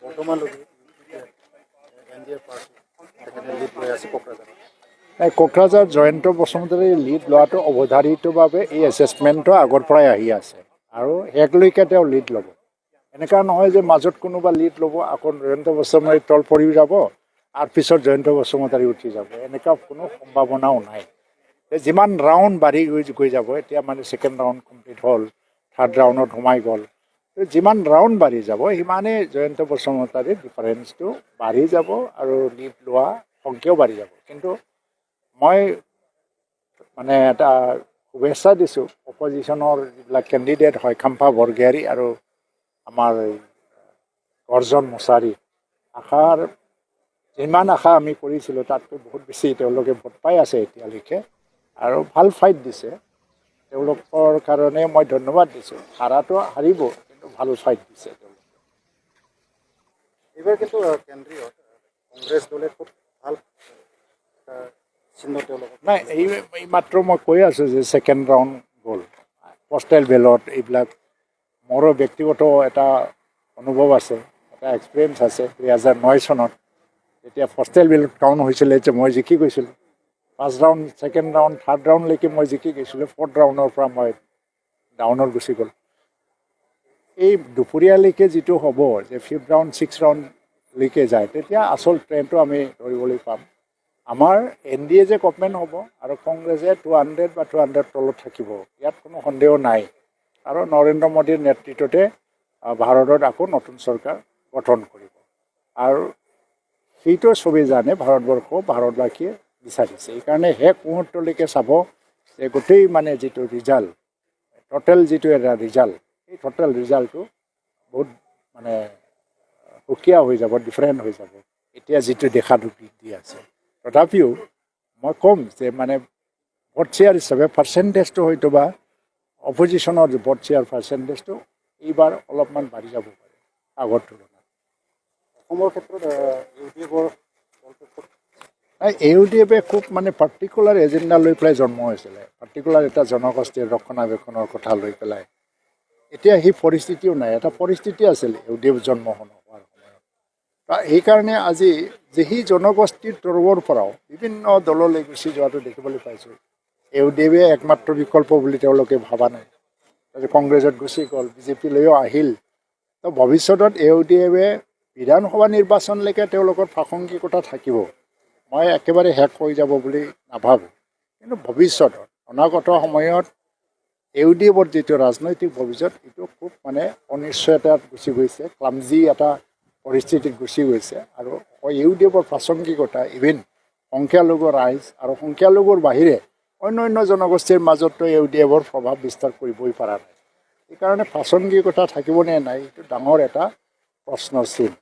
বৰ্তমানলৈকে NDA party তেখেতে lead লৈ আছে কোকৰাঝাৰত। কোকৰাঝাৰ জয়ন্ত বসুমতাৰী লিড লোৱাটো অৱধাৰিতভাৱে এই এছেছমেণ্টটো আগৰ পৰাই আহি আছে আৰু শেষলৈকে তেওঁ লিড ল'ব। এনেকুৱা নহয় যে মাজত কোনোবা লিড ল'ব আকৌ জয়ন্ত বসুমতাৰী তল পৰি যাব আৰু পিছত জয়ন্ত বসুমতাৰী উঠি যাব, এনেকুৱা কোনো সম্ভাৱনাও নাই। যিমান ৰাউণ্ড বাঢ়ি গৈ যাব, এতিয়া মানে ছেকেণ্ড ৰাউণ্ড কমপ্লিট হ'ল, থাৰ্ড ৰাউণ্ডত সোমাই গ'ল, যিমান ৰাউণ্ড বাঢ়ি যাব সিমানেই জয়ন্ত বসুমতাৰীৰ ডিফাৰেঞ্চটো বাঢ়ি যাব আৰু লিড লোৱা সংখ্যাও বাঢ়ি যাব। কিন্তু মই মানে এটা শুভেচ্ছা দিছোঁ অপজিশ্যনৰ যিবিলাক কেণ্ডিডেট হয়, খাম্পা বৰগোহাঞি আৰু আমাৰ গৰ্জন মছাৰী, যিমান আশা আমি কৰিছিলোঁ তাতকৈ বহুত বেছি তেওঁলোকে ভোট পাই আছে এতিয়ালৈকে আৰু ভাল ফাইট দিছে। তেওঁলোকৰ কাৰণে মই ধন্যবাদ দিছোঁ। হাৰাটো হাৰিব, কিন্তু ভাল ফাইট দিছে তেওঁলোকে। এইবাৰ কিন্তু কেন্দ্ৰীয়ত কংগ্ৰেছ দলে খুব ভাল চিহ্ন তেওঁলোকক নাই, এই মাত্ৰ মই কৈ আছোঁ যে ছেকেণ্ড ৰাউণ্ড গ'ল, পষ্টেল বেলট, এইবিলাক মোৰো ব্যক্তিগত এটা অনুভৱ আছে, এটা এক্সপিৰিয়েঞ্চ আছে। 2009 চনত যেতিয়া পষ্টেল বেলট কাউণ্ট হৈছিলে যে মই জিকি গৈছিলোঁ, first round, second round, third ৰাউণ্ডলৈকে মই জিকি গৈছিলোঁ, ফ'ৰ্থ ৰাউণ্ডৰ পৰা মই ডাউনত গুচি গ'ল। এই দুপৰীয়ালৈকে যিটো হ'ব যে ফিফ্থ ৰাউণ্ড, ছিক্স ৰাউণ্ডলৈকে যায়, তেতিয়া আচল ট্ৰেণ্ডটো আমি ধৰিবলৈ পাম। আমাৰ এনডিএ যে গভমেণ্ট হ'ব আৰু কংগ্ৰেছে 200 বা 200 তলত থাকিব, ইয়াত কোনো সন্দেহ নাই। আৰু নৰেন্দ্ৰ মোদীৰ নেতৃত্বতে ভাৰতত আকৌ নতুন চৰকাৰ গঠন কৰিব আৰু সেইটো চবেই জানে, ভাৰতবাসীয়ে বিচাৰিছে। সেইকাৰণে শেষ মুহূৰ্তলৈকে চাব যে গোটেই মানে যিটো ৰিজাল্ট, টোটেল যিটো এটা ৰিজাল্ট, এই টোটেল ৰিজাল্টটো বহুত মানে সুকীয়া হৈ যাব, ডিফাৰেণ্ট হৈ যাব এতিয়া যিটো দেখা দি আছে। তথাপিও মই ক'ম যে মানে ভোট শ্বেয়াৰ হিচাপে পাৰ্চেণ্টেজটো হয়তো বা অপজিশ্যনৰ ভোট শ্বেয়াৰ পাৰ্চেণ্টেজটো এইবাৰ অলপমান বাঢ়ি যাব পাৰে আগৰ তুলনাত। অসমৰ ক্ষেত্ৰত ইউডিএফে খুব মানে পাৰ্টিকুলাৰ এজেণ্ডা লৈ পেলাই জন্ম হৈছিলে, পাৰ্টিকুলাৰ এটা জনগোষ্ঠীৰ ৰক্ষণাবেক্ষণৰ কথা লৈ পেলাই। এতিয়া সেই পৰিস্থিতিও নাই। এটা পৰিস্থিতি আছিল ইউডিএফ জন্ম হোৱাৰ সময়ত। সেইকাৰণে আজি যে সেই জনগোষ্ঠীৰ তৰফৰ পৰাও বিভিন্ন দললৈ গুচি যোৱাটো দেখিবলৈ পাইছোঁ। ইউডিএফে একমাত্ৰ বিকল্প বুলি তেওঁলোকে ভবা নাই, কংগ্ৰেছত গুচি গ'ল, বিজেপিলৈও আহিল। তো ভৱিষ্যতত ইউডিএফে বিধানসভা নিৰ্বাচনলৈকে তেওঁলোকৰ প্ৰাসংগিকতা থাকিব, মই একেবাৰে শেষ হৈ যাব বুলি নাভাবোঁ। কিন্তু ভৱিষ্যতত অনাগত সময়ত ইউডিএফৰ যিটো ৰাজনৈতিক ভৱিষ্যত, এইটো খুব মানে অনিশ্চয়তাত গুচি গৈছে, ক্লামজি এটা পৰিস্থিতিত গুচি গৈছে। আৰু ইউডিএফৰ প্ৰাসংগিকতা ইভিন সংখ্যালঘু ৰাইজ আৰু সংখ্যালঘুৰ বাহিৰে অন্য জনগোষ্ঠীৰ মাজতো ইউডিএফৰ প্ৰভাৱ বিস্তাৰ কৰিবই পৰা নাই। সেইকাৰণে প্ৰাসংগিকতা থাকিবনে নাই, এইটো ডাঙৰ এটা প্ৰশ্নৰ চিন।